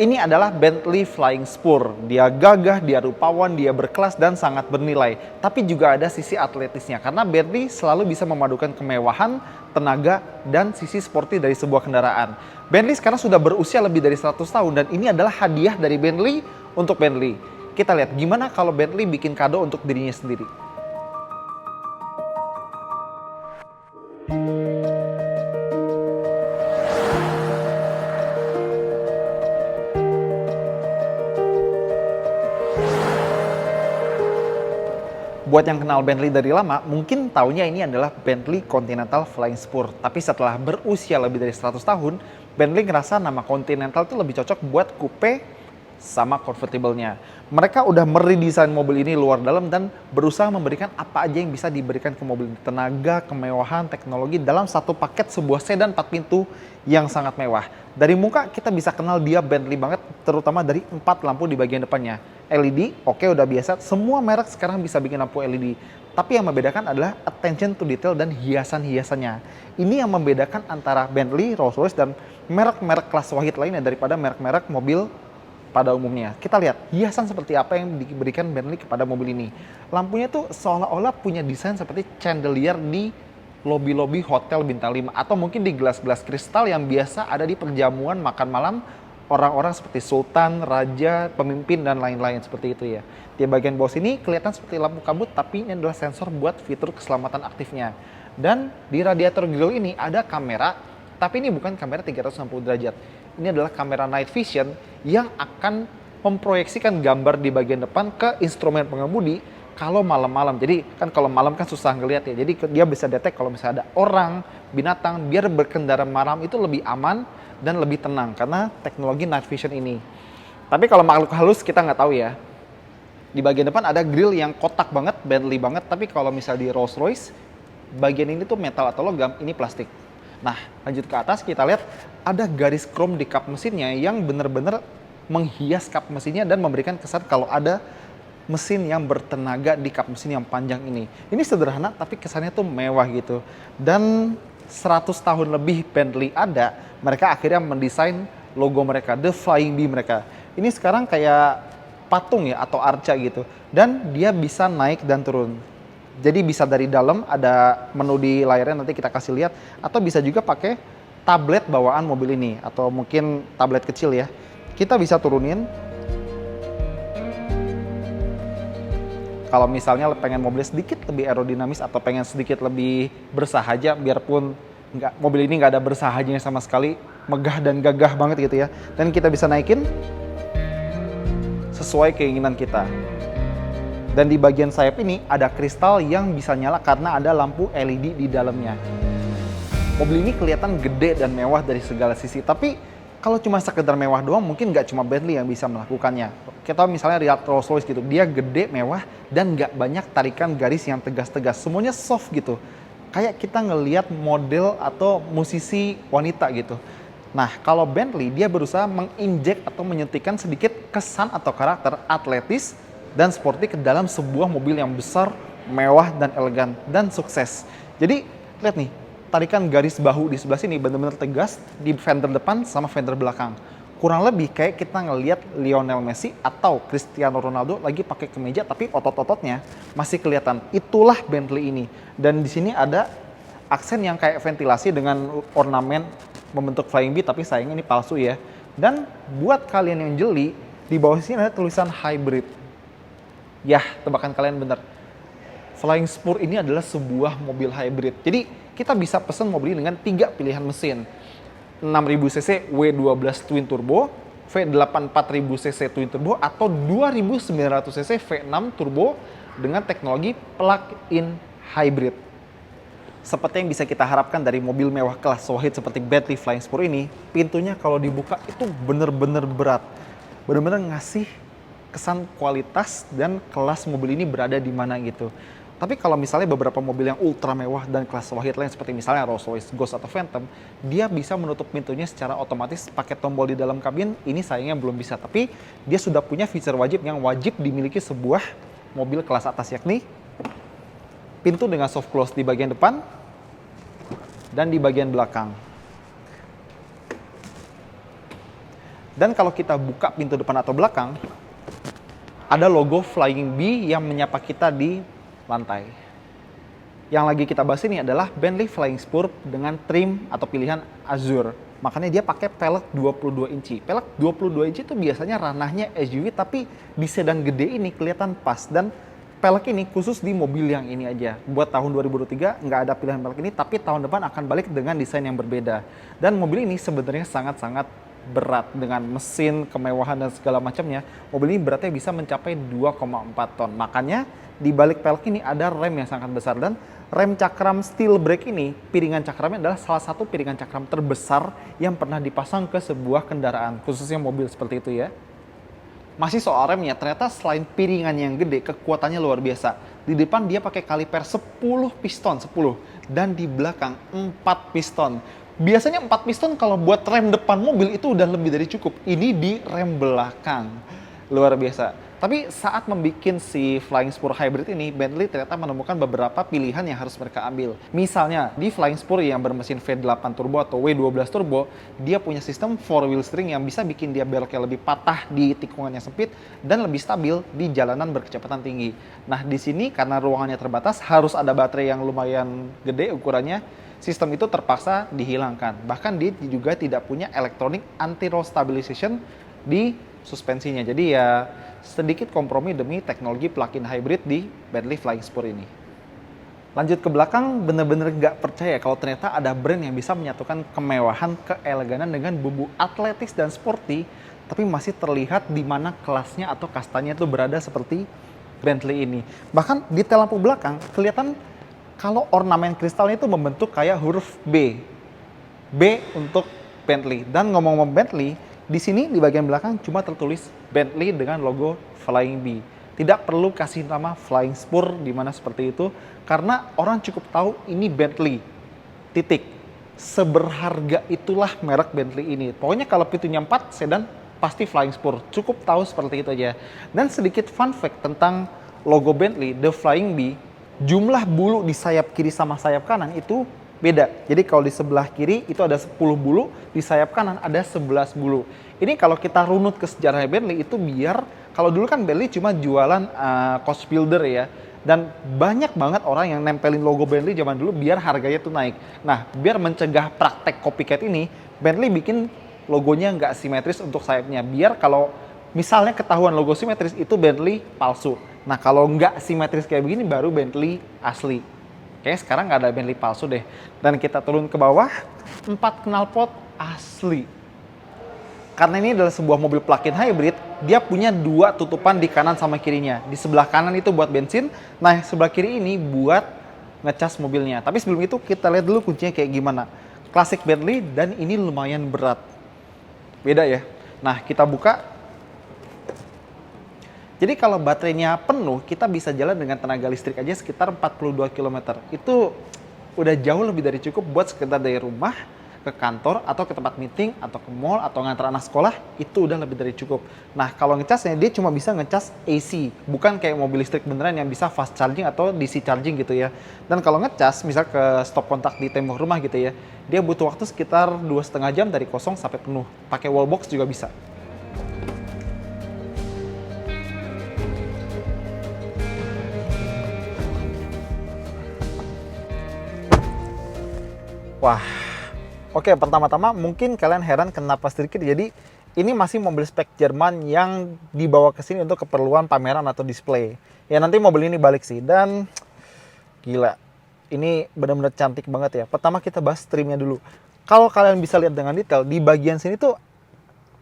Ini adalah Bentley Flying Spur. Dia gagah, dia rupawan, dia berkelas dan sangat bernilai. Tapi juga ada sisi atletisnya karena Bentley selalu bisa memadukan kemewahan, tenaga, dan sisi sporty dari sebuah kendaraan. Bentley sekarang sudah berusia lebih dari 100 tahun dan ini adalah hadiah dari Bentley untuk Bentley. Kita lihat gimana kalau Bentley bikin kado untuk dirinya sendiri. Buat yang kenal Bentley dari lama, mungkin taunya ini adalah Bentley Continental Flying Spur. Tapi setelah berusia lebih dari 100 tahun, Bentley ngerasa nama Continental itu lebih cocok buat coupe sama convertible-nya. Mereka udah meredesain mobil ini luar dalam dan berusaha memberikan apa aja yang bisa diberikan ke mobil ini. Tenaga, kemewahan, teknologi dalam satu paket sebuah sedan 4 pintu yang sangat mewah. Dari muka kita bisa kenal dia Bentley banget, terutama dari 4 lampu di bagian depannya. LED, oke udah biasa, semua merek sekarang bisa bikin lampu LED. Tapi yang membedakan adalah attention to detail dan hiasan-hiasannya. Ini yang membedakan antara Bentley, Rolls-Royce, dan merek-merek kelas wahid lainnya daripada merek-merek mobil pada umumnya. Kita lihat hiasan seperti apa yang diberikan Bentley kepada mobil ini. Lampunya tuh seolah-olah punya desain seperti chandelier di lobi-lobi hotel bintang 5 atau mungkin di gelas-gelas kristal yang biasa ada di perjamuan makan malam orang-orang seperti sultan, raja, pemimpin, dan lain-lain seperti itu ya. Di bagian bawah sini kelihatan seperti lampu kabut, tapi ini adalah sensor buat fitur keselamatan aktifnya. Dan di radiator grill ini ada kamera, tapi ini bukan kamera 360 derajat. Ini adalah kamera night vision yang akan memproyeksikan gambar di bagian depan ke instrumen pengemudi kalau malam-malam. Jadi kan kalau malam kan susah ngelihat ya. Jadi dia bisa detek kalau misalnya ada orang, binatang, biar berkendara malam itu lebih aman dan lebih tenang karena teknologi night vision ini. Tapi kalau makhluk halus kita nggak tahu ya. Di bagian depan ada grill yang kotak banget, Bentley banget. Tapi kalau misalnya di Rolls-Royce, bagian ini tuh metal atau logam, ini plastik. Nah, lanjut ke atas kita lihat ada garis chrome di kap mesinnya yang benar-benar menghias kap mesinnya dan memberikan kesan kalau ada mesin yang bertenaga di kap mesin yang panjang ini. Ini sederhana tapi kesannya tuh mewah gitu. Dan 100 tahun lebih Bentley ada, mereka akhirnya mendesain logo mereka, The Flying Bee mereka. Ini sekarang kayak patung ya atau arca gitu. Dan dia bisa naik dan turun. Jadi bisa dari dalam, ada menu di layarnya nanti kita kasih lihat. Atau bisa juga pakai tablet bawaan mobil ini. Atau mungkin tablet kecil ya. Kita bisa turunin. Kalau misalnya pengen mobil sedikit lebih aerodinamis atau pengen sedikit lebih bersahaja, biarpun mobil ini nggak ada bersahajanya sama sekali, megah dan gagah banget gitu ya. Dan kita bisa naikin sesuai keinginan kita. Dan di bagian sayap ini ada kristal yang bisa nyala karena ada lampu LED di dalamnya. Mobil ini kelihatan gede dan mewah dari segala sisi, tapi kalau cuma sekedar mewah doang mungkin nggak cuma Bentley yang bisa melakukannya. Kita misalnya lihat Rolls-Royce gitu, dia gede, mewah, dan nggak banyak tarikan garis yang tegas-tegas. Semuanya soft gitu. Kayak kita ngelihat model atau musisi wanita gitu. Nah, kalau Bentley dia berusaha menginjek atau menyuntikkan sedikit kesan atau karakter atletis dan sporty ke dalam sebuah mobil yang besar, mewah, dan elegan, dan sukses. Jadi, lihat nih, tarikan garis bahu di sebelah sini benar-benar tegas di fender depan sama fender belakang. Kurang lebih kayak kita ngelihat Lionel Messi atau Cristiano Ronaldo lagi pakai kemeja tapi otot-ototnya masih kelihatan. Itulah Bentley ini. Dan di sini ada aksen yang kayak ventilasi dengan ornamen membentuk flying bee, tapi sayangnya ini palsu ya. Dan buat kalian yang jeli, di bawah sini ada tulisan hybrid. Yah, tebakan kalian bener. Flying Spur ini adalah sebuah mobil hybrid. Jadi kita bisa pesan mobil ini dengan 3 pilihan mesin. 6000 cc W12 Twin Turbo, V8 4000 cc Twin Turbo, atau 2900 cc V6 Turbo dengan teknologi plug-in hybrid. Seperti yang bisa kita harapkan dari mobil mewah kelas wahid seperti Bentley Flying Spur ini, pintunya kalau dibuka itu bener-bener berat. Bener-bener ngasih kesan kualitas dan kelas mobil ini berada di mana gitu. Tapi kalau misalnya beberapa mobil yang ultra mewah dan kelas wahid lain seperti misalnya Rolls-Royce Ghost atau Phantom, dia bisa menutup pintunya secara otomatis pakai tombol di dalam kabin. Ini sayangnya belum bisa, tapi dia sudah punya fitur wajib yang wajib dimiliki sebuah mobil kelas atas, yakni pintu dengan soft close di bagian depan dan di bagian belakang. Dan kalau kita buka pintu depan atau belakang, ada logo Flying Bee yang menyapa kita di lantai. Yang lagi kita bahas ini adalah Bentley Flying Spur dengan trim atau pilihan Azure. Makanya dia pakai pelek 22 inci. Pelek 22 inci itu biasanya ranahnya SUV, tapi di sedan gede ini kelihatan pas. Dan pelek ini khusus di mobil yang ini aja. Buat tahun 2023 nggak ada pilihan pelek ini, tapi tahun depan akan balik dengan desain yang berbeda. Dan mobil ini sebenarnya sangat-sangat berat dengan mesin, kemewahan dan segala macamnya. Mobil ini beratnya bisa mencapai 2,4 ton. Makanya di balik pelek ini ada rem yang sangat besar, dan rem cakram steel brake ini, piringan cakramnya adalah salah satu piringan cakram terbesar yang pernah dipasang ke sebuah kendaraan, khususnya mobil seperti itu ya. Masih soal remnya, ternyata selain piringan yang gede, kekuatannya luar biasa. Di depan dia pakai kaliper 10 piston, 10. Dan di belakang 4 piston. Biasanya 4 piston kalau buat rem depan mobil itu udah lebih dari cukup. Ini di rem belakang. Luar biasa. Tapi saat membuat si Flying Spur Hybrid ini, Bentley ternyata menemukan beberapa pilihan yang harus mereka ambil. Misalnya, di Flying Spur yang bermesin V8 turbo atau W12 turbo, dia punya sistem 4-wheel steering yang bisa bikin dia beloknya lebih patah di tikungan yang sempit dan lebih stabil di jalanan berkecepatan tinggi. Nah, di sini karena ruangannya terbatas, harus ada baterai yang lumayan gede ukurannya, sistem itu terpaksa dihilangkan. Bahkan dia juga tidak punya electronic anti-roll stabilization di suspensinya. Jadi ya sedikit kompromi demi teknologi plug-in hybrid di Bentley Flying Spur ini. Lanjut ke belakang, bener-bener gak percaya kalau ternyata ada brand yang bisa menyatukan kemewahan, keeleganan dengan bumbu atletis dan sporty, tapi masih terlihat di mana kelasnya atau kastanya itu berada seperti Bentley ini. Bahkan detail lampu belakang kelihatan kalau ornamen kristalnya itu membentuk kayak huruf B. B untuk Bentley. Dan ngomong-ngomong Bentley, di sini di bagian belakang cuma tertulis Bentley dengan logo Flying Bee. Tidak perlu kasih nama Flying Spur di mana seperti itu, karena orang cukup tahu ini Bentley. Titik. Seberharga itulah merek Bentley ini. Pokoknya kalau pintunya 4 sedan pasti Flying Spur. Cukup tahu seperti itu aja. Dan sedikit fun fact tentang logo Bentley, The Flying Bee, jumlah bulu di sayap kiri sama sayap kanan itu beda. Jadi kalau di sebelah kiri itu ada 10 bulu, di sayap kanan ada 11 bulu. Ini kalau kita runut ke sejarah Bentley itu biar, kalau dulu kan Bentley cuma jualan coach builder ya. Dan banyak banget orang yang nempelin logo Bentley zaman dulu biar harganya tuh naik. Nah, biar mencegah praktek copycat ini, Bentley bikin logonya nggak simetris untuk sayapnya. Biar kalau misalnya ketahuan logo simetris itu Bentley palsu. Nah, kalau nggak simetris kayak begini baru Bentley asli. Kayaknya sekarang nggak ada Bentley palsu deh. Dan kita turun ke bawah, 4 knalpot asli. Karena ini adalah sebuah mobil plug-in hybrid, dia punya 2 tutupan di kanan sama kirinya. Di sebelah kanan itu buat bensin, nah sebelah kiri ini buat ngecas mobilnya. Tapi sebelum itu kita lihat dulu kuncinya kayak gimana. Klasik Bentley dan ini lumayan berat. Beda ya. Nah, kita buka. Jadi kalau baterainya penuh, kita bisa jalan dengan tenaga listrik aja sekitar 42 km. Itu udah jauh lebih dari cukup buat sekedar dari rumah ke kantor atau ke tempat meeting atau ke mall atau ngantar anak sekolah, itu udah lebih dari cukup. Nah, kalau ngecasnya dia cuma bisa ngecas AC, bukan kayak mobil listrik beneran yang bisa fast charging atau DC charging gitu ya. Dan kalau ngecas, misal ke stop kontak di tembok rumah gitu ya, dia butuh waktu sekitar 2,5 jam dari kosong sampai penuh. Pakai wallbox juga bisa. Wah, oke, pertama-tama mungkin kalian heran kenapa sedikit. Jadi ini masih mobil spek Jerman yang dibawa ke sini untuk keperluan pameran atau display. Ya nanti mobil ini balik sih, dan gila, ini benar-benar cantik banget ya. Pertama kita bahas trimnya dulu. Kalau kalian bisa lihat dengan detail, di bagian sini tuh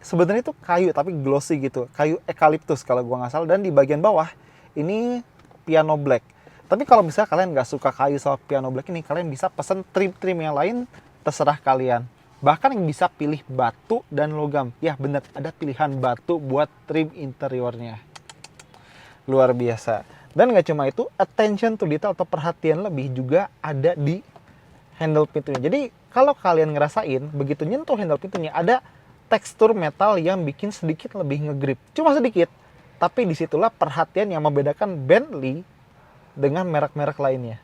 sebenarnya itu kayu tapi glossy gitu, kayu eucalyptus kalau gua nggak salah. Dan di bagian bawah ini piano black. Tapi kalau misalnya kalian nggak suka kayu sama piano black ini, kalian bisa pesen trim-trim yang lain, terserah kalian. Bahkan yang bisa pilih batu dan logam. Ya bener, ada pilihan batu buat trim interiornya. Luar biasa. Dan nggak cuma itu, attention to detail atau perhatian lebih juga ada di handle pintunya. Jadi kalau kalian ngerasain, begitu nyentuh handle pintunya, ada tekstur metal yang bikin sedikit lebih ngegrip. Cuma sedikit. Tapi disitulah perhatian yang membedakan Bentley dengan merek-merek lainnya.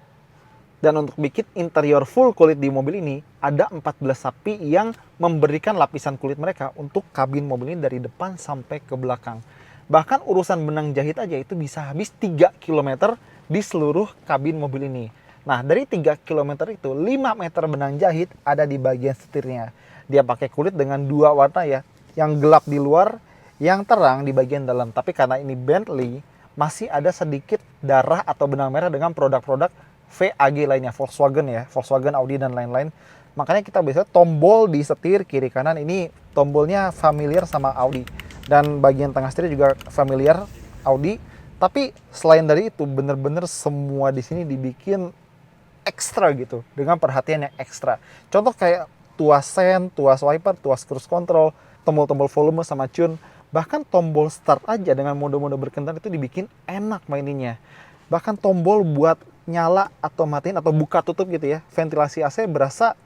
Dan untuk bikin interior full kulit di mobil ini, ada 14 sapi yang memberikan lapisan kulit mereka untuk kabin mobil ini dari depan sampai ke belakang. Bahkan urusan benang jahit aja itu bisa habis 3 km di seluruh kabin mobil ini. Nah, dari 3 km itu 5 meter benang jahit ada di bagian setirnya. Dia pakai kulit dengan 2 warna ya, yang gelap di luar, yang terang di bagian dalam. Tapi karena ini Bentley, masih ada sedikit darah atau benang merah dengan produk-produk VAG lainnya, Volkswagen ya, Volkswagen, Audi dan lain-lain. Makanya kita biasanya tombol di setir kiri kanan ini tombolnya familiar sama Audi, dan bagian tengah setir juga familiar Audi. Tapi selain dari itu bener-bener semua di sini dibikin ekstra gitu, dengan perhatian yang ekstra. Contoh kayak tuas sen, tuas wiper, tuas cruise control, tombol-tombol volume sama tune, bahkan tombol start aja dengan mode-mode berkendara itu dibikin enak maininnya. Bahkan tombol buat nyala atau matiin atau buka tutup gitu ya, ventilasi AC berasa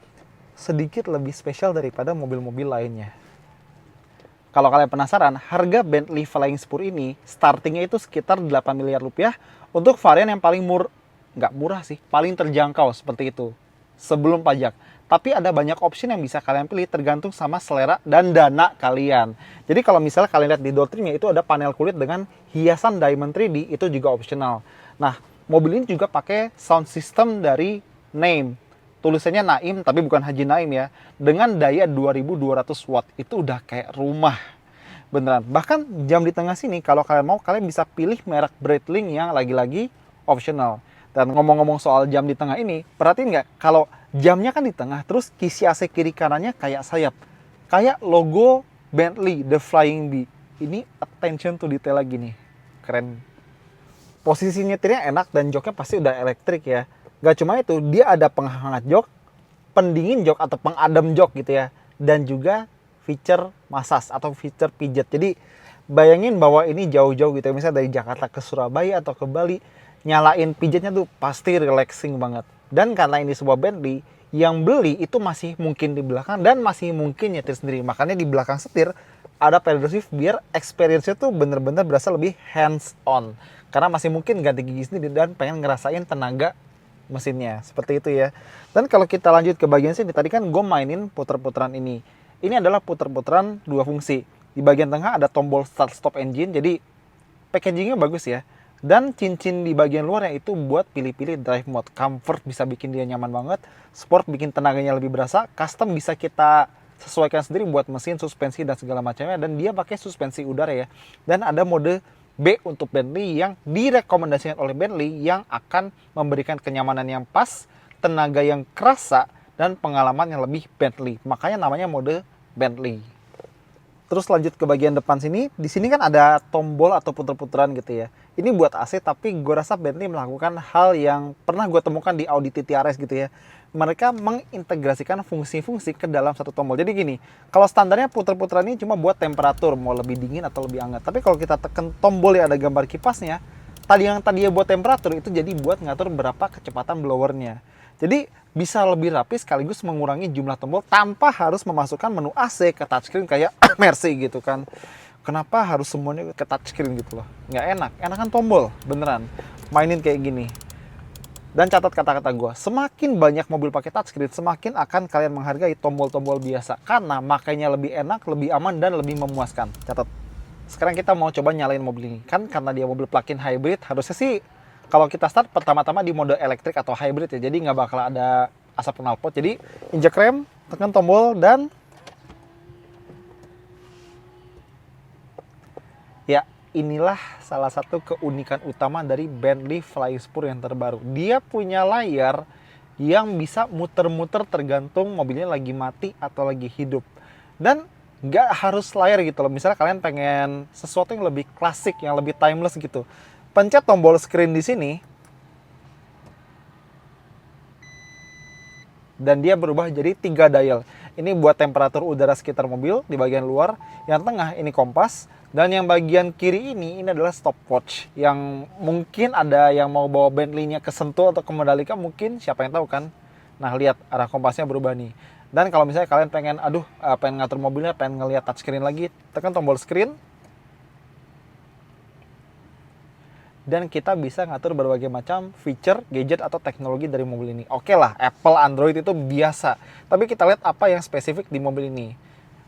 sedikit lebih spesial daripada mobil-mobil lainnya. Kalau kalian penasaran, harga Bentley Flying Spur ini startingnya itu sekitar 8 miliar rupiah untuk varian yang paling nggak murah sih, paling terjangkau seperti itu sebelum pajak. Tapi ada banyak option yang bisa kalian pilih tergantung sama selera dan dana kalian. Jadi kalau misalnya kalian lihat di door trimnya itu ada panel kulit dengan hiasan diamond 3D, itu juga optional. Nah, mobil ini juga pakai sound system dari Naim. Tulisannya Naim tapi bukan Haji Naim ya. Dengan daya 2200 watt. Itu udah kayak rumah. Beneran. Bahkan jam di tengah sini kalau kalian mau, kalian bisa pilih merek Breitling yang lagi-lagi optional. Dan ngomong-ngomong soal jam di tengah ini, perhatiin nggak? Kalau jamnya kan di tengah, terus kisi AC kiri kanannya kayak sayap. Kayak logo Bentley, The Flying Bee. Ini attention to detail lagi nih. Keren. Posisi nyetirnya enak dan joknya pasti udah elektrik ya. Gak cuma itu, dia ada penghangat jok, pendingin jok atau pengadem jok gitu ya. Dan juga feature massage atau feature pijat. Jadi bayangin bahwa ini jauh-jauh gitu ya. Misalnya dari Jakarta ke Surabaya atau ke Bali, nyalain pijatnya tuh pasti relaxing banget. Dan karena ini sebuah Bentley, yang beli itu masih mungkin di belakang dan masih mungkin nyetir sendiri. Makanya di belakang setir ada pedal shift biar experience-nya tuh bener-bener berasa lebih hands on. Karena masih mungkin ganti gigi sendiri dan pengen ngerasain tenaga mesinnya. Seperti itu ya. Dan kalau kita lanjut ke bagian sini, tadi kan gue mainin puter-puteran ini. Ini adalah puter-puteran dua fungsi. Di bagian tengah ada tombol start stop engine, jadi packagingnya bagus ya. Dan cincin di bagian luarnya itu buat pilih-pilih drive mode. Comfort bisa bikin dia nyaman banget, sport bikin tenaganya lebih berasa, custom bisa kita sesuaikan sendiri buat mesin, suspensi dan segala macamnya. Dan dia pakai suspensi udara ya. Dan ada mode B untuk Bentley yang direkomendasikan oleh Bentley yang akan memberikan kenyamanan yang pas, tenaga yang kerasa, dan pengalaman yang lebih Bentley. Makanya namanya mode Bentley. Terus lanjut ke bagian depan sini, di sini kan ada tombol atau puter-puteran gitu ya. Ini buat AC, tapi gue rasa Bentley melakukan hal yang pernah gue temukan di Audi TT RS gitu ya. Mereka mengintegrasikan fungsi-fungsi ke dalam satu tombol. Jadi gini, kalau standarnya puter-puteran ini cuma buat temperatur, mau lebih dingin atau lebih hangat. Tapi kalau kita tekan tombol yang ada gambar kipasnya, tadinya buat temperatur itu jadi buat ngatur berapa kecepatan blowernya. Jadi bisa lebih rapi sekaligus mengurangi jumlah tombol tanpa harus memasukkan menu AC ke touchscreen kayak Mercy gitu kan. Kenapa harus semuanya ke touchscreen gitu loh? Nggak enak, enakan tombol, beneran. Mainin kayak gini. Dan catat kata-kata gue, semakin banyak mobil pakai touchscreen, semakin akan kalian menghargai tombol-tombol biasa. Karena makanya lebih enak, lebih aman, dan lebih memuaskan. Catat. Sekarang kita mau coba nyalain mobil ini. Kan karena dia mobil plug-in hybrid, harusnya sih kalau kita start pertama-tama di mode elektrik atau hybrid ya, jadi nggak bakal ada asap knalpot. Jadi injek rem, tekan tombol, dan ya inilah salah satu keunikan utama dari Bentley Flying Spur yang terbaru. Dia punya layar yang bisa muter-muter tergantung mobilnya lagi mati atau lagi hidup. Dan nggak harus layar gitu loh. Misalnya kalian pengen sesuatu yang lebih klasik, yang lebih timeless gitu, pencet tombol screen di sini dan dia berubah jadi 3 dial. Ini buat temperatur udara sekitar mobil di bagian luar, yang tengah ini kompas, dan yang bagian kiri ini adalah stopwatch. Yang mungkin ada yang mau bawa Bentley-nya ke Sentul atau ke Mandalika, mungkin, siapa yang tahu kan. Nah, lihat arah kompasnya berubah nih. Dan kalau misalnya kalian pengen ngatur mobilnya, pengen ngelihat touchscreen lagi, tekan tombol screen. dan kita bisa ngatur berbagai macam feature, gadget, atau teknologi dari mobil ini. Oke lah, Apple, Android itu biasa. Tapi kita lihat apa yang spesifik di mobil ini.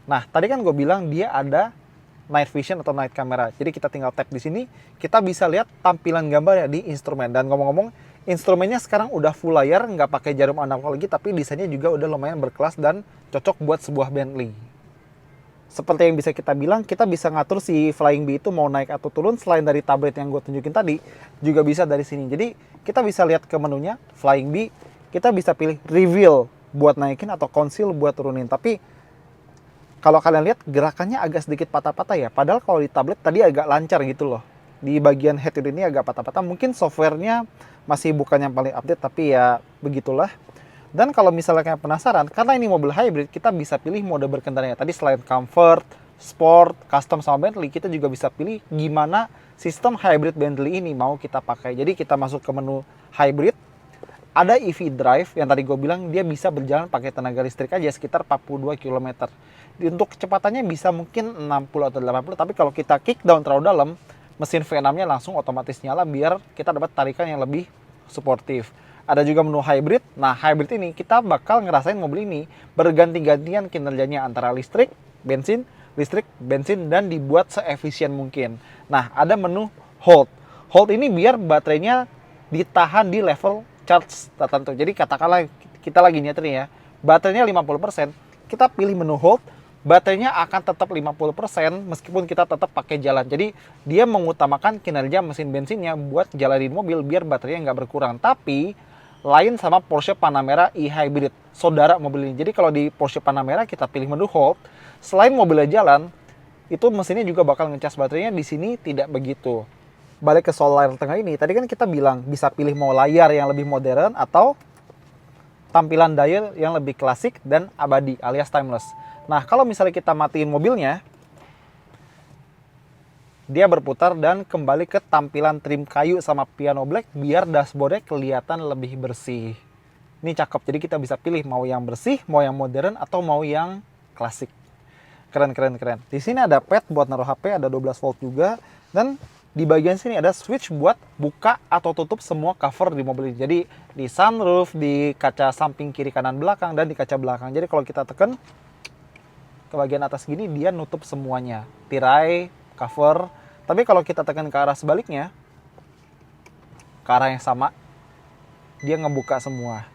Nah, tadi kan gue bilang dia ada night vision atau night camera. Jadi kita tinggal tap di sini, kita bisa lihat tampilan gambar ya di instrumen. Dan ngomong-ngomong, instrumennya sekarang udah full layar, nggak pakai jarum analog lagi, tapi desainnya juga udah lumayan berkelas dan cocok buat sebuah Bentley. Seperti yang bisa kita bilang, kita bisa ngatur si Flying Bee itu mau naik atau turun. Selain dari tablet yang gue tunjukin tadi, juga bisa dari sini. Jadi kita bisa lihat ke menunya Flying Bee, kita bisa pilih reveal buat naikin atau conceal buat turunin. Tapi kalau kalian lihat gerakannya agak sedikit patah-patah ya. Padahal kalau di tablet tadi agak lancar gitu loh. Di bagian head unit ini agak patah-patah. Mungkin softwarenya masih bukan yang paling update, tapi ya begitulah. Dan kalau misalnya kalian penasaran, karena ini mobil hybrid, kita bisa pilih mode berkendaranya. Tadi selain comfort, sport, custom sama Bentley, kita juga bisa pilih gimana sistem hybrid Bentley ini mau kita pakai. Jadi kita masuk ke menu hybrid, ada EV drive yang tadi gue bilang dia bisa berjalan pakai tenaga listrik aja sekitar 42 km. Untuk kecepatannya bisa mungkin 60 atau 80, tapi kalau kita kick down terlalu dalam, mesin V6-nya langsung otomatis nyala biar kita dapat tarikan yang lebih suportif. Ada juga menu hybrid. Nah, hybrid ini kita bakal ngerasain mobil ini berganti-gantian kinerjanya antara listrik, bensin, dan dibuat seefisien mungkin. Nah, ada menu hold. Hold ini biar baterainya ditahan di level charge tertentu. Jadi katakanlah kita lagi nyetir ya, baterainya 50%, kita pilih menu hold, baterainya akan tetap 50% meskipun kita tetap pakai jalan. Jadi dia mengutamakan kinerja mesin bensinnya buat jalanin mobil biar baterainya nggak berkurang. Tapi lain sama Porsche Panamera e-Hybrid, saudara mobil ini. Jadi kalau di Porsche Panamera kita pilih menu hold, selain mobilnya jalan, itu mesinnya juga bakal ngecas baterainya. Di sini tidak begitu. Balik ke soal layar tengah ini, tadi kan kita bilang bisa pilih mau layar yang lebih modern atau tampilan dial yang lebih klasik dan abadi alias timeless. Nah, kalau misalnya kita matiin mobilnya, dia berputar dan kembali ke tampilan trim kayu sama piano black biar dashboardnya kelihatan lebih bersih. Ini cakep, jadi kita bisa pilih mau yang bersih, mau yang modern, atau mau yang klasik. Keren. Di sini ada pad buat naruh HP, ada 12 volt juga. Dan di bagian sini ada switch buat buka atau tutup semua cover di mobil ini. Jadi di sunroof, di kaca samping kiri kanan belakang, dan di kaca belakang. Jadi kalau kita tekan ke bagian atas gini, dia nutup semuanya. Tirai, cover. Tapi kalau kita tekan ke arah sebaliknya, ke arah yang sama, dia ngebuka semua.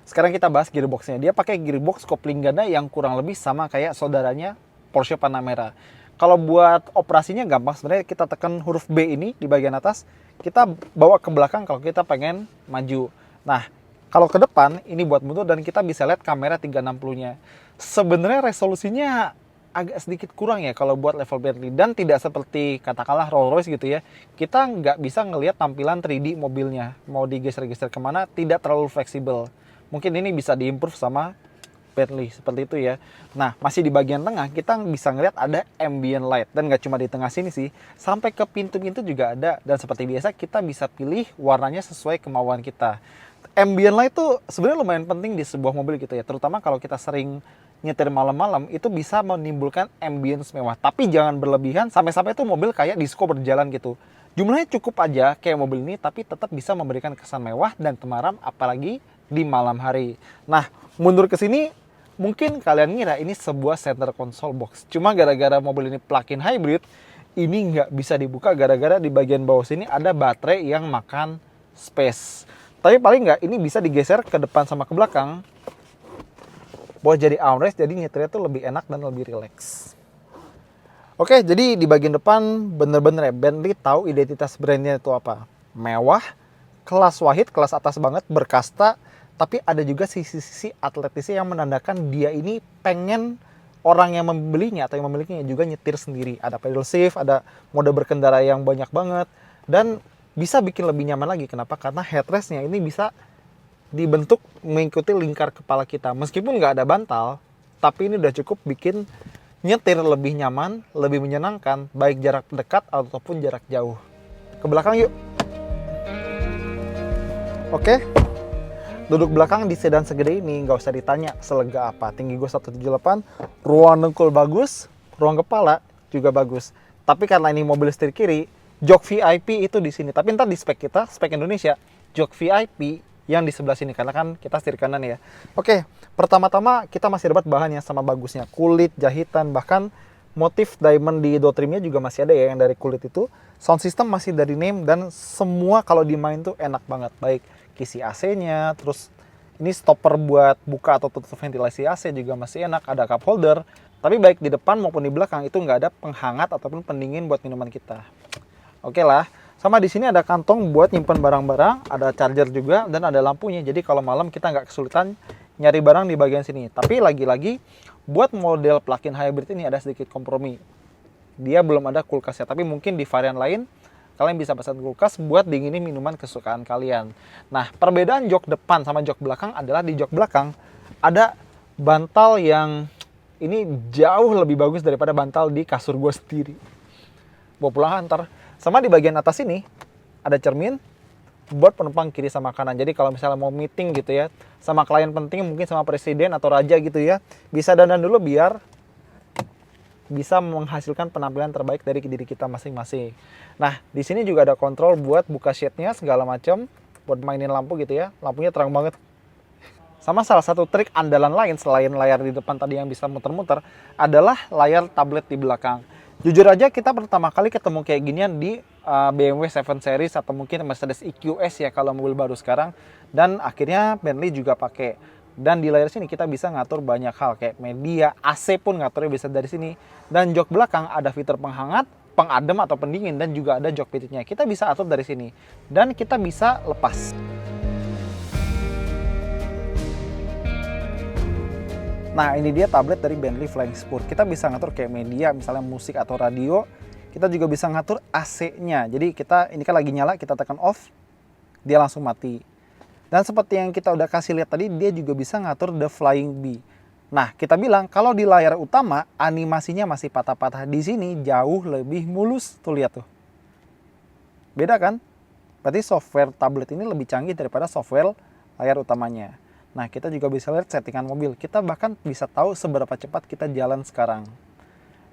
Sekarang kita bahas gearboxnya. Dia pakai gearbox kopling ganda yang kurang lebih sama kayak saudaranya Porsche Panamera. Kalau buat operasinya gampang, sebenarnya kita tekan huruf B ini di bagian atas, kita bawa ke belakang kalau kita pengen maju. Nah, kalau ke depan, ini buat mundur dan kita bisa lihat kamera 360-nya. Sebenarnya resolusinya agak sedikit kurang ya kalau buat level Bentley, dan tidak seperti katakanlah Rolls Royce gitu ya. Kita nggak bisa ngelihat tampilan 3D mobilnya, mau digeser-geser kemana, tidak terlalu fleksibel. Mungkin ini bisa diimprove sama Bentley, seperti itu ya. Nah, masih di bagian tengah kita bisa ngelihat ada ambient light, dan nggak cuma di tengah sini sih, sampai ke pintu-pintu juga ada. Dan seperti biasa kita bisa pilih warnanya sesuai kemauan kita. Ambient light tuh sebenarnya lumayan penting di sebuah mobil gitu ya, terutama kalau kita sering nyetir malam-malam, itu bisa menimbulkan ambience mewah. Tapi jangan berlebihan sampai-sampai itu mobil kayak disco berjalan gitu. Jumlahnya cukup aja kayak mobil ini, tapi tetap bisa memberikan kesan mewah dan temaram apalagi di malam hari. Nah, mundur ke sini, mungkin kalian ngira ini sebuah center console box. Cuma gara-gara mobil ini plug-in hybrid, ini nggak bisa dibuka gara-gara di bagian bawah sini ada baterai yang makan space. Tapi paling nggak, ini bisa digeser ke depan sama ke belakang buat jadi armrest, jadi nyetirnya tuh lebih enak dan lebih rileks. Oke, jadi di bagian depan bener-bener ya, Bentley tahu identitas brandnya itu apa. Mewah, kelas wahid, kelas atas banget, berkasta, tapi ada juga sisi-sisi atletisnya yang menandakan dia ini pengen orang yang membelinya atau yang memilikinya juga nyetir sendiri. Ada pedal shift, ada mode berkendara yang banyak banget, dan bisa bikin lebih nyaman lagi. Kenapa? Karena headrestnya ini bisa dibentuk mengikuti lingkar kepala kita. Meskipun nggak ada bantal, tapi ini udah cukup bikin nyetir lebih nyaman, lebih menyenangkan, baik jarak dekat ataupun jarak jauh. Ke belakang yuk. Oke, duduk belakang di sedan segede ini nggak usah ditanya selega apa. Tinggi gue 178, ruang dengkul bagus, ruang kepala juga bagus. Tapi karena ini mobil setir kiri, Jok VIP itu di sini. Tapi ntar di spek kita, spek Indonesia, jok VIP yang di sebelah sini karena kan kita setir kanan ya. Oke, pertama-tama kita masih dapat bahannya sama bagusnya, kulit, jahitan, bahkan motif diamond di door trimnya juga masih ada ya yang dari kulit itu. Sound system masih dari name dan semua kalau dimain tuh enak banget. Baik kisi AC-nya, terus ini stopper buat buka atau tutup ventilasi AC juga masih enak, ada cup holder. Tapi baik di depan maupun di belakang itu nggak ada penghangat ataupun pendingin buat minuman kita. Oke lah, sama di sini ada kantong buat nyimpan barang-barang, ada charger juga dan ada lampunya. Jadi kalau malam kita nggak kesulitan nyari barang di bagian sini. Tapi lagi-lagi buat model plug-in hybrid ini ada sedikit kompromi. Dia belum ada kulkasnya, tapi mungkin di varian lain kalian bisa pesan kulkas buat dinginin minuman kesukaan kalian. Nah, perbedaan jok depan sama jok belakang adalah di jok belakang ada bantal yang ini jauh lebih bagus daripada bantal di kasur gue sendiri. Bawa pulang antar. Sama di bagian atas ini ada cermin buat penumpang kiri sama kanan. Jadi kalau misalnya mau meeting gitu ya, sama klien penting mungkin sama presiden atau raja gitu ya, bisa dandan dulu biar bisa menghasilkan penampilan terbaik dari diri kita masing-masing. Nah, di sini juga ada kontrol buat buka shade-nya segala macam, buat mainin lampu gitu ya. Lampunya terang banget. Sama salah satu trik andalan lain selain layar di depan tadi yang bisa muter-muter adalah layar tablet di belakang. Jujur aja kita pertama kali ketemu kayak ginian di BMW 7 Series atau mungkin Mercedes EQS ya kalau mobil baru sekarang, dan akhirnya Bentley juga pakai. Dan di layar sini kita bisa ngatur banyak hal kayak media, AC pun ngaturnya bisa dari sini. Dan jok belakang ada fitur penghangat, pengadem atau pendingin, dan juga ada jok pitchnya. Kita bisa atur dari sini dan kita bisa lepas. Nah, ini dia tablet dari Bentley Flying Spur. Kita bisa ngatur kayak media, misalnya musik atau radio. Kita juga bisa ngatur AC-nya. Jadi ini kan lagi nyala, kita tekan off, dia langsung mati. Dan seperti yang kita udah kasih lihat tadi, dia juga bisa ngatur the flying bee. Nah, kita bilang kalau di layar utama animasinya masih patah-patah. Di sini jauh lebih mulus. Tuh lihat tuh. Beda kan? Berarti software tablet ini lebih canggih daripada software layar utamanya. Nah, kita juga bisa lihat settingan mobil. Kita bahkan bisa tahu seberapa cepat kita jalan sekarang.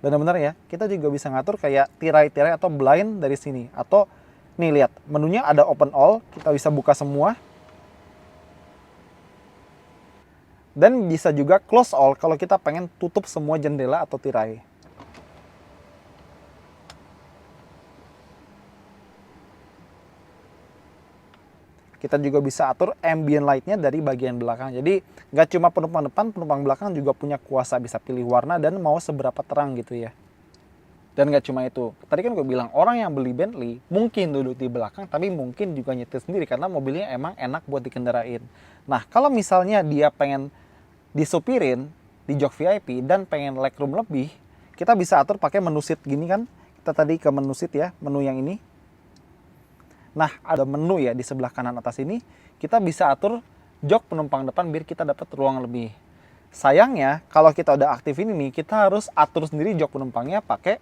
Benar-benar ya, kita juga bisa ngatur kayak tirai-tirai atau blind dari sini. Atau, nih lihat, menunya ada open all, kita bisa buka semua. Dan bisa juga close all kalau kita pengen tutup semua jendela atau tirai. Kita juga bisa atur ambient light-nya dari bagian belakang. Jadi nggak cuma penumpang depan, penumpang belakang juga punya kuasa bisa pilih warna dan mau seberapa terang gitu ya. Dan nggak cuma itu. Tadi kan gue bilang orang yang beli Bentley mungkin duduk di belakang, tapi mungkin juga nyetir sendiri karena mobilnya emang enak buat dikendarain. Nah, kalau misalnya dia pengen disupirin di jok VIP dan pengen legroom lebih, kita bisa atur pakai menu seat gini kan. Kita tadi ke menu seat ya, menu yang ini. Nah, ada menu ya di sebelah kanan atas ini. Kita bisa atur jok penumpang depan biar kita dapat ruang lebih. Sayangnya, kalau kita udah aktif ini nih, kita harus atur sendiri jok penumpangnya pakai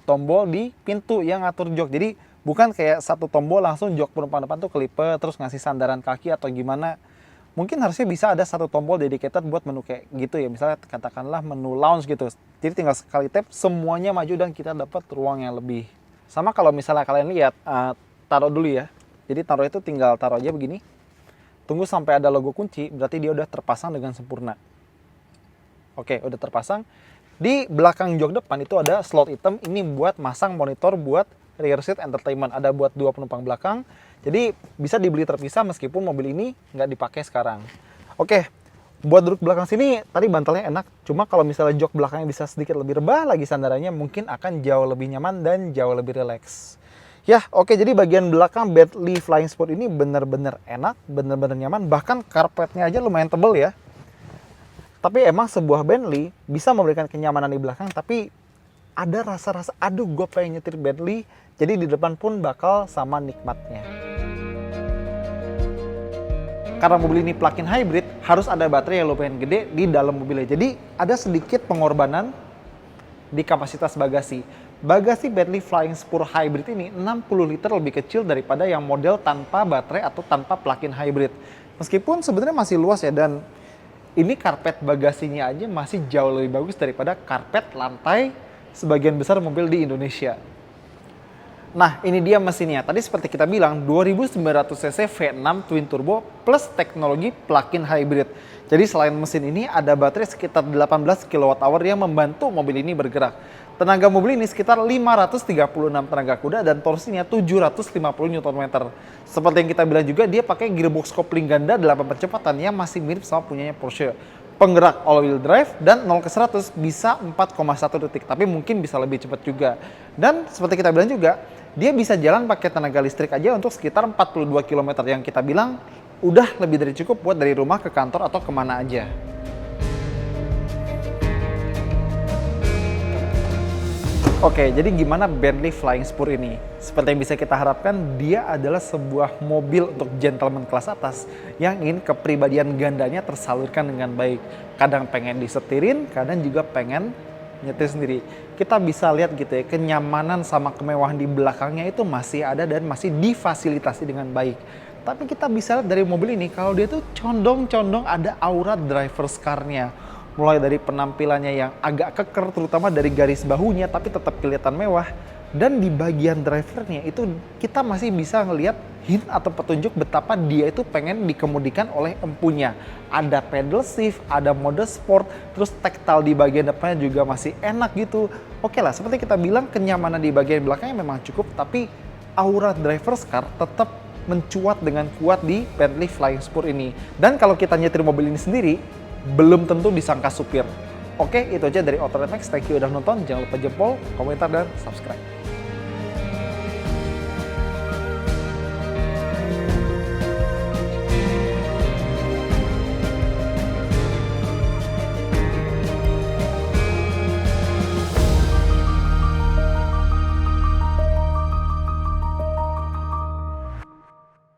tombol di pintu yang ngatur jok. Jadi, bukan kayak satu tombol langsung jok penumpang depan tuh kelipet, terus ngasih sandaran kaki atau gimana. Mungkin harusnya bisa ada satu tombol dedicated buat menu kayak gitu ya. Misalnya katakanlah menu lounge gitu. Jadi tinggal sekali tap, semuanya maju dan kita dapat ruang yang lebih. Sama kalau misalnya kalian lihat, taruh dulu ya. Jadi taruh itu tinggal taruh aja begini. Tunggu sampai ada logo kunci, berarti dia udah terpasang dengan sempurna. Oke, udah terpasang. Di belakang jok depan itu ada slot hitam, ini buat masang monitor buat rear seat entertainment. Ada buat 2 penumpang belakang. Jadi bisa dibeli terpisah meskipun mobil ini nggak dipakai sekarang. Oke, buat duduk belakang sini tadi bantalnya enak. Cuma kalau misalnya jok belakangnya bisa sedikit lebih rebah lagi sandarannya, mungkin akan jauh lebih nyaman dan jauh lebih rileks. Ya, oke, jadi bagian belakang Bentley Flying Spur ini bener-bener enak, bener-bener nyaman. Bahkan karpetnya aja lumayan tebel ya. Tapi emang sebuah Bentley bisa memberikan kenyamanan di belakang, tapi ada rasa-rasa, aduh gue pengen nyetir Bentley, jadi di depan pun bakal sama nikmatnya. Karena mobil ini plug-in hybrid, harus ada baterai yang lumayan gede di dalam mobilnya. Jadi ada sedikit pengorbanan di kapasitas bagasi. Bagasi Bentley Flying Spur Hybrid ini 60 liter lebih kecil daripada yang model tanpa baterai atau tanpa plug-in hybrid. Meskipun sebenarnya masih luas ya, dan ini karpet bagasinya aja masih jauh lebih bagus daripada karpet lantai sebagian besar mobil di Indonesia. Nah, ini dia mesinnya. Tadi seperti kita bilang, 2900 cc V6 twin turbo plus teknologi plug-in hybrid. Jadi selain mesin ini, ada baterai sekitar 18 kWh yang membantu mobil ini bergerak. Tenaga mobil ini sekitar 536 tenaga kuda dan torsinya 750 Nm. Seperti yang kita bilang juga, dia pakai gearbox kopling ganda 8 percepatan yang masih mirip sama punyanya Porsche. Penggerak all-wheel drive dan 0 ke 100 bisa 4,1 detik, tapi mungkin bisa lebih cepat juga. Dan seperti kita bilang juga, dia bisa jalan pakai tenaga listrik aja untuk sekitar 42 km yang kita bilang udah lebih dari cukup buat dari rumah ke kantor atau kemana aja. Oke, jadi gimana Bentley Flying Spur ini? Seperti yang bisa kita harapkan, dia adalah sebuah mobil untuk gentleman kelas atas yang ingin kepribadian gandanya tersalurkan dengan baik. Kadang pengen disetirin, kadang juga pengen nyetir sendiri. Kita bisa lihat gitu ya, kenyamanan sama kemewahan di belakangnya itu masih ada dan masih difasilitasi dengan baik. Tapi kita bisa lihat dari mobil ini, kalau dia tuh condong-condong ada aura driver's car-nya. Mulai dari penampilannya yang agak keker, terutama dari garis bahunya, tapi tetap kelihatan mewah. Dan di bagian drivernya itu kita masih bisa ngelihat hint atau petunjuk betapa dia itu pengen dikemudikan oleh empunya. Ada pedal shift, ada mode sport, terus tactile di bagian depannya juga masih enak gitu. Oke lah, seperti kita bilang, kenyamanan di bagian belakangnya memang cukup, tapi aura driver's car tetap mencuat dengan kuat di Bentley Flying Spur ini. Dan kalau kita nyetir mobil ini sendiri, belum tentu disangka supir. Oke, itu aja dari Auto Remax. Thank you udah nonton. Jangan lupa jempol, komentar, dan subscribe.